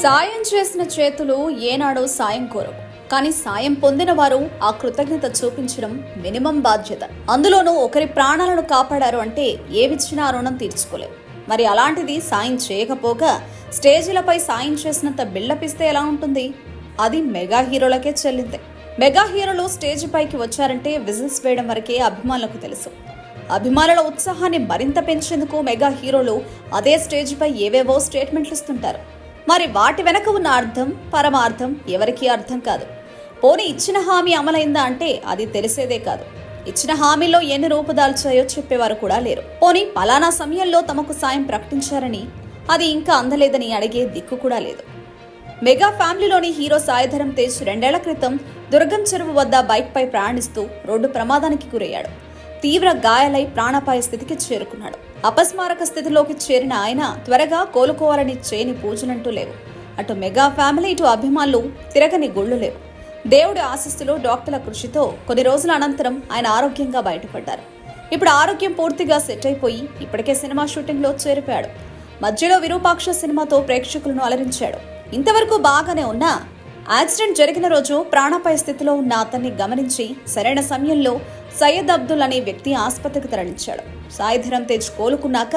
సాయం చేసిన చేతులు ఏనాడో సాయం కోరవు. కానీ సాయం పొందిన వారు ఆ కృతజ్ఞత చూపించడం మినిమం బాధ్యత. అందులోనూ ఒకరి ప్రాణాలను కాపాడారు అంటే ఏమిచ్చినా రుణం తీర్చుకోలేవు. మరి అలాంటిది సాయం చేయకపోగా స్టేజీలపై సాయం చేసినంత బిల్డప్ ఇస్తే ఎలా ఉంటుంది? అది మెగా హీరోలకే చెల్లిందే. మెగా హీరోలు స్టేజ్ పైకి వచ్చారంటే విజిల్స్ వేయడం వరకే అభిమానులకు తెలుసు. అభిమానుల ఉత్సాహాన్ని మరింత పెంచేందుకు మెగా హీరోలు అదే స్టేజ్ పై ఏవేవో స్టేట్మెంట్లు ఇస్తుంటారు. మరి వాటి వెనక ఉన్న అర్థం పరమార్థం ఎవరికీ అర్థం కాదు. పోనీ ఇచ్చిన హామీ అమలైందా అంటే అది తెలిసేదే కాదు. ఇచ్చిన హామీలో ఎన్ని రూపుదాల్చాయో చెప్పేవారు కూడా లేరు. పోనీ పలానా సమయంలో తమకు సాయం ప్రకటించారని అది ఇంకా అందలేదని అడిగే దిక్కు కూడా లేదు. మెగా ఫ్యామిలీలోని హీరో సాయిధరం తేజ్ 2 ఏళ్ల క్రితం దుర్గం చెరువు వద్ద బైక్పై ప్రయాణిస్తూ రోడ్డు ప్రమాదానికి గురయ్యాడు. తీవ్ర గాయాలై ప్రాణాపాయ స్థితికి చేరుకున్నాడు. అపస్మారక స్థితిలోకి చేరిన ఆయన త్వరగా కోలుకోవాలని చేయని పూజలంటూ లేవు. అటు మెగా ఫ్యామిలీ ఇటు అభిమానులు తిరగని గుళ్ళు లేవు. దేవుడి ఆశీస్సులు డాక్టర్ల కృషితో కొన్ని రోజుల అనంతరం ఆయన ఆరోగ్యంగా బయటపడ్డారు. ఇప్పుడు ఆరోగ్యం పూర్తిగా సెట్ అయిపోయి ఇప్పటికే సినిమా షూటింగ్లో చేరిపోయాడు. మధ్యలో విరూపాక్ష సినిమాతో ప్రేక్షకులను అలరించాడు. ఇంతవరకు బాగానే ఉన్నా యాక్సిడెంట్ జరిగిన రోజు ప్రాణాపాయ స్థితిలో ఉన్న అతన్ని గమనించి సరైన సమయంలో సయ్యద్ అబ్దుల్ అనే వ్యక్తి ఆసుపత్రికి తరలించాడు. సాయిధరం తేజ్ కోలుకున్నాక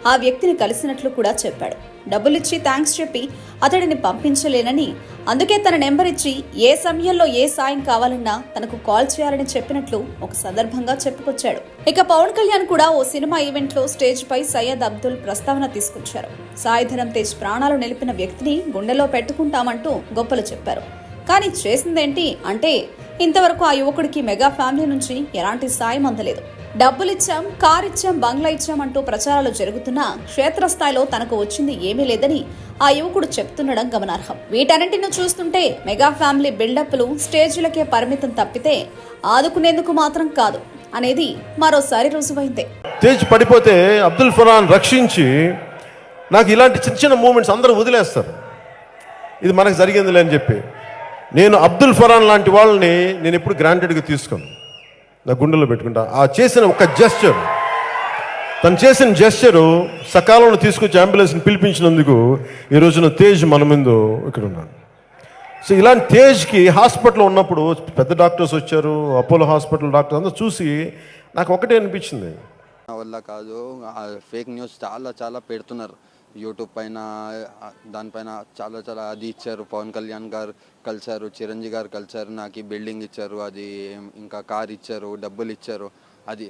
ఆ వ్యక్తిని కలిసినట్లు కూడా చెప్పాడు. డబ్బులిచ్చి థ్యాంక్స్ చెప్పి అతడిని పంపించలేనని, అందుకే తన నెంబర్ ఇచ్చి ఏ సమయంలో ఏ సాయం కావాలన్నా తనకు కాల్ చేయాలని చెప్పినట్లు ఒక సందర్భంగా చెప్పుకొచ్చాడు. ఇక పవన్ కళ్యాణ్ కూడా ఓ సినిమా ఈవెంట్ లో స్టేజ్ పై సయ్యద్ అబ్దుల్ ప్రస్తావన తీసుకొచ్చారు. సాయిధరం తేజ్ ప్రాణాలు నిలిపిన వ్యక్తిని గుండెలో పెట్టుకుంటామంటూ గొప్పలు చెప్పారు. కానీ చేసిందేంటి అంటే ఇంతవరకు ఆ యువకుడికి మెగా ఫ్యామిలీ నుంచి ఎలాంటి సాయం అందలేదు. డబ్బులిచ్చాం, కార్ ఇచ్చాం, బంగ్లా ఇచ్చాం అంటూ ప్రచారాలు జరుగుతున్నా క్షేత్రస్థాయిలో తనకు వచ్చింది ఏమీ లేదని ఆ యువకుడు చెప్తుండడం గమనార్హం. వీటన్నింటిని చూస్తుంటే మెగా ఫ్యామిలీ బిల్డప్లు స్టేజీలకే పరిమితం తప్పితే ఆదుకునేందుకు మాత్రం కాదు అనేది మరోసారి రుజువైందే. తేజ్ పడిపోతే అబ్దుల్ ఫరాన్ రక్షించి నాకు ఇలాంటి చిన్న చిన్న మూమెంట్స్ అందరూ వదిలేస్తారు, ఇది మనకు జరిగిందిలే అని చెప్పి. నేను అబ్దుల్ ఫరాన్ లాంటి వాళ్ళని నేను ఎప్పుడు గ్రాంటెడ్గా తీసుకోను, నా గుండెలో పెట్టుకుంటా. ఆ చేసిన ఒక జెస్చర్, తను చేసిన జెస్చరు సకాలంలో తీసుకొచ్చి అంబులెన్స్ని పిలిపించినందుకు ఈ రోజున తేజ్ మన ముందు ఇక్కడ ఉన్నాడు. సో ఇలాంటి తేజ్కి హాస్పిటల్లో ఉన్నప్పుడు పెద్ద డాక్టర్స్ వచ్చారు, అపోలో హాస్పిటల్ డాక్టర్స్ అందరూ చూసి నాకు ఒకటే అనిపించింది, నా వల్ల కాదు, ఫేక్ న్యూస్ చాలా చాలా పెడుతున్నారు యూట్యూబ్ పైన, దానిపైన చాలా చాలా. అది ఇచ్చారు, పవన్ కళ్యాణ్ గారు కలిశారు, చిరంజీవి గారు కలిశారు, నాకు బిల్డింగ్ ఇచ్చారు, అది ఇంకా కార్ ఇచ్చారు, డబ్బులు ఇచ్చారు, అది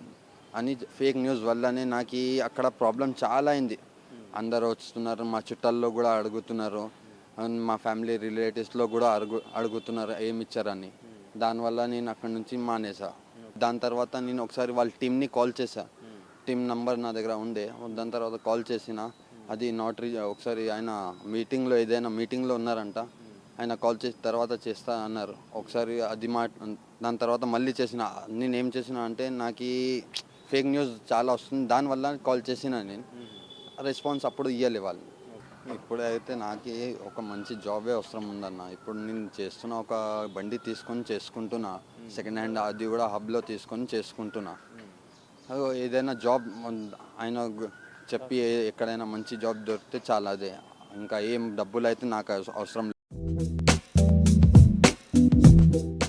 అని ఫేక్ న్యూస్ వల్లనే నాకు అక్కడ ప్రాబ్లం చాలా అయింది. అందరు వస్తున్నారు, మా చుట్టాల్లో కూడా అడుగుతున్నారు, మా ఫ్యామిలీ రిలేటివ్స్లో కూడా అడుగుతున్నారు ఏమి ఇచ్చారని. దానివల్ల నేను అక్కడి నుంచి మానేసా. దాని తర్వాత నేను ఒకసారి వాళ్ళ టీంని కాల్ చేశా, టీం నంబర్ నా దగ్గర ఉండే. దాని తర్వాత కాల్ చేసిన, అది నాట్ ఒకసారి ఆయన మీటింగ్లో ఏదైనా మీటింగ్లో ఉన్నారంట, ఆయన కాల్ చేసిన తర్వాత చేస్తా అన్నారు ఒకసారి. అది దాని తర్వాత మళ్ళీ చేసిన. నేనేం చేసిన అంటే నాకు ఫేక్ న్యూస్ చాలా వస్తుంది, దానివల్ల కాల్ చేసిన. నేను రెస్పాన్స్ అప్పుడు ఇవ్వలే వాళ్ళు. ఇప్పుడైతే నాకు ఒక మంచి జాబే అవసరం ఉందన్న. ఇప్పుడు నేను చేస్తున్న ఒక బండి తీసుకొని చేసుకుంటున్నా, సెకండ్ హ్యాండ్, అది కూడా హబ్లో తీసుకొని చేసుకుంటున్నా. ఏదైనా జాబ్ ఆయన చెప్పి ఎక్కడైనా మంచి జాబ్ దొరికితే చాలా, అదే. ఇంకా ఏం డబ్బులు అయితే నాకు అవసరం.